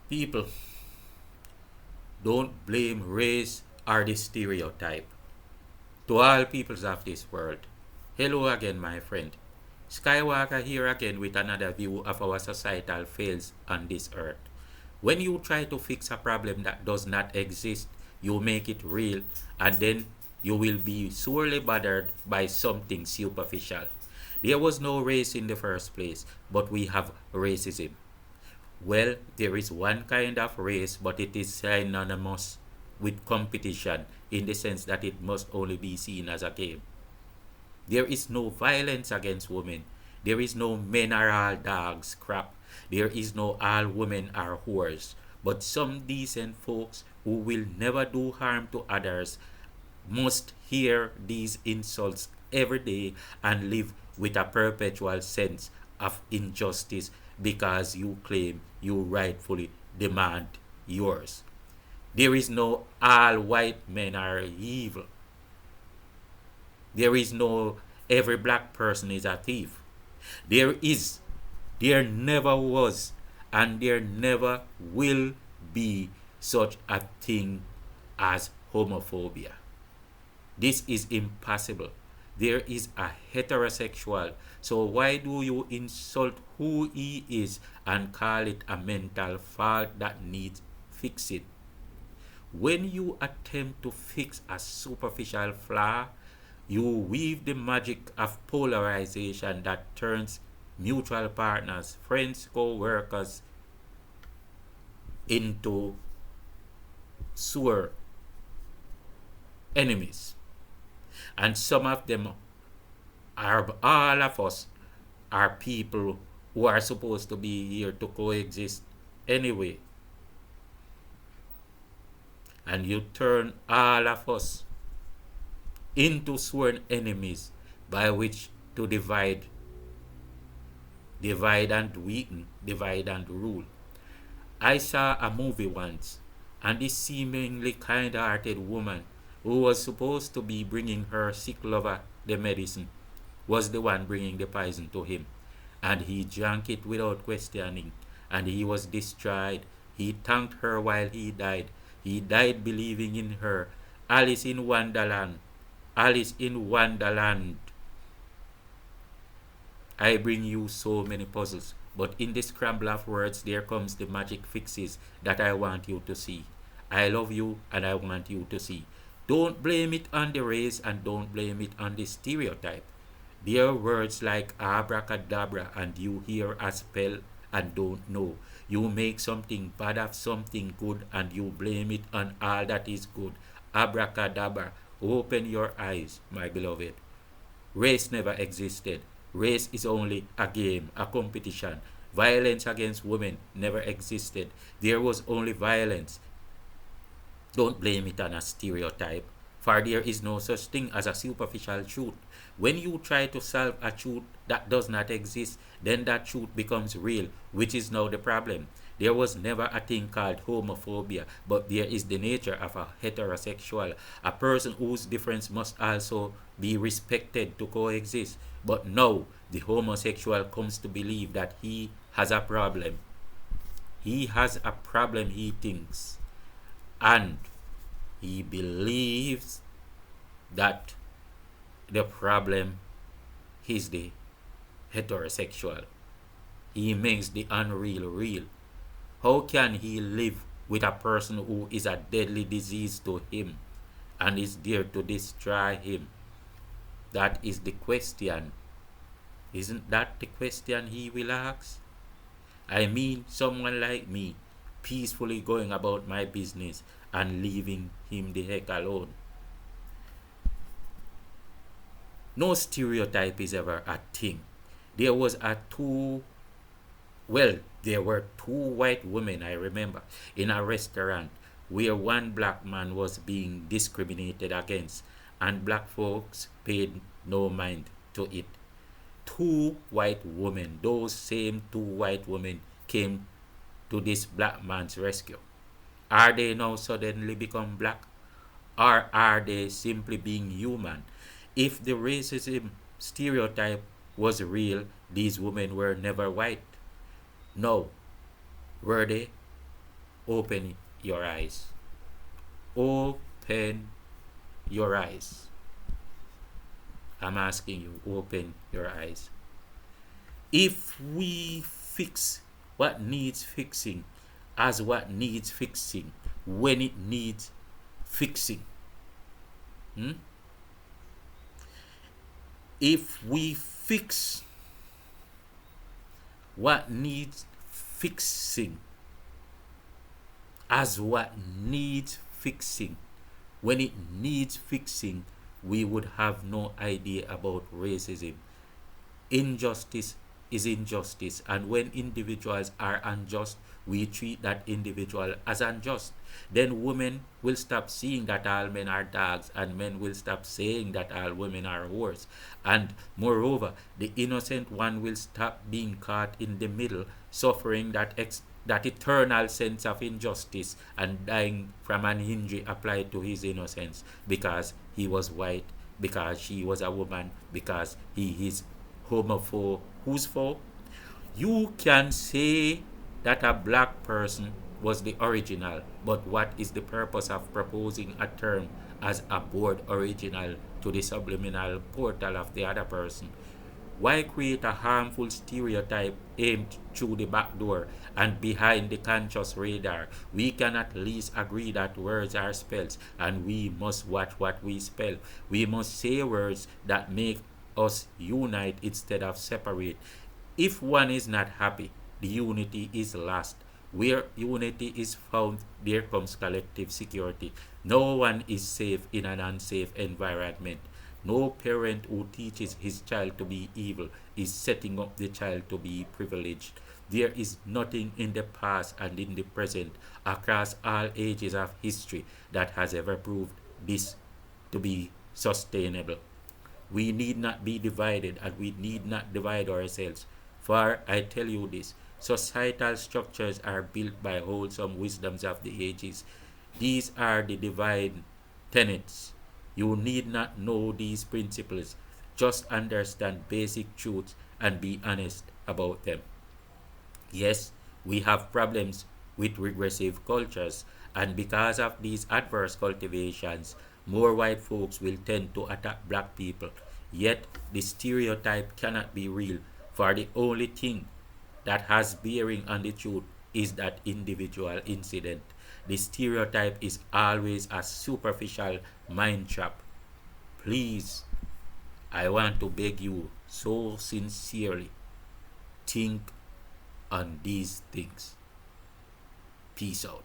People, don't blame race or the stereotype. To all peoples of this world, hello again, my friend. Skywalker here again with another view of our societal fails on this earth. When you try to fix a problem that does not exist, you make it real, and then you will be sorely bothered by something superficial. There was no race in the first place, but we have racism. Well, there is one kind of race, but it is synonymous with competition in the sense that it must only be seen as a game. There is no violence against women. There is no men are all dogs crap. There is no all women are whores. But some decent folks who will never do harm to others must hear these insults every day and live with a perpetual sense of injustice because you claim you rightfully demand yours. There is no all white men are evil. There is no every black person is a thief. There is, there never was, and there never will be such a thing as homophobia. This is impossible. There is a heterosexual. So why do you insult who he is and call it a mental fault that needs fixing? When you attempt to fix a superficial flaw, you weave the magic of polarization that turns mutual partners, friends, co-workers into sore enemies. And some of them are, all of us are people who are supposed to be here to coexist anyway. And you turn all of us into sworn enemies by which to divide and weaken, divide and rule. I saw a movie once, and this seemingly kind-hearted woman who was supposed to be bringing her sick lover the medicine was the one bringing the poison to him. And he drank it without questioning, and he was destroyed. He thanked her while he died. He died believing in her. Alice in Wonderland. Alice in Wonderland. I bring you so many puzzles, but in the scramble of words, there comes the magic fixes that I want you to see. I love you and I want you to see. Don't blame it on the race and don't blame it on the stereotype. There are words like abracadabra and you hear a spell and don't know. You make something bad of something good and you blame it on all that is good. Abracadabra. Open your eyes, my beloved. Race never existed. Race is only a game, a competition. Violence against women never existed. There was only violence. Don't blame it on a stereotype, for there is no such thing as a superficial truth. When you try to solve a truth that does not exist, then that truth becomes real, which is now the problem. There was never a thing called homophobia, but there is the nature of a heterosexual, a person whose difference must also be respected to coexist. But now, the homosexual comes to believe that he has a problem. He has a problem, he thinks. And he believes that the problem is the heterosexual. He makes the unreal real. How can he live with a person who is a deadly disease to him and is there to destroy him? That is the question. Isn't that the question he will ask? I mean, someone like me, peacefully going about my business and leaving him the heck alone. No stereotype is ever a thing. There was a two, well, there were two white women, I remember, in a restaurant where one black man was being discriminated against and black folks paid no mind to it. Two white women, those same two white women came to this black man's rescue. Are they now suddenly become black? Or are they simply being human? If the racism stereotype was real, these women were never white. No, were they? Open your eyes. Open your eyes. I'm asking you, open your eyes. If we fix what needs fixing as what needs fixing when it needs fixing, hmm? If we fix what needs fixing as what needs fixing when it needs fixing, we would have no idea about racism. Injustice is injustice, and when individuals are unjust, we treat that individual as unjust. Then women will stop seeing that all men are dogs, and men will stop saying that all women are whores. And moreover, the innocent one will stop being caught in the middle, suffering that eternal sense of injustice and dying from an injury applied to his innocence because he was white, because she was a woman, because he is homophobe. Who's for? You can say that a black person was the original, but what is the purpose of proposing a term as a board original to the subliminal portal of the other person? Why create a harmful stereotype aimed through the back door and behind the conscious radar? We can at least agree that words are spells, and we must watch what we spell. We must say words that make us unite instead of separate. If one is not happy, the unity is lost. Where unity is found, there comes collective security. No one is safe in an unsafe environment. No parent who teaches his child to be evil is setting up the child to be privileged. There is nothing in the past and in the present, across all ages of history, that has ever proved this to be sustainable. We need not be divided, and we need not divide ourselves. For I tell you this, societal structures are built by wholesome wisdoms of the ages. These are the divine tenets. You need not know these principles. Just understand basic truths and be honest about them. Yes, we have problems with regressive cultures, and because of these adverse cultivations, more white folks will tend to attack black people. Yet, the stereotype cannot be real, for the only thing that has bearing on the truth is that individual incident. The stereotype is always a superficial mind trap. Please, I want to beg you so sincerely, think on these things. Peace out.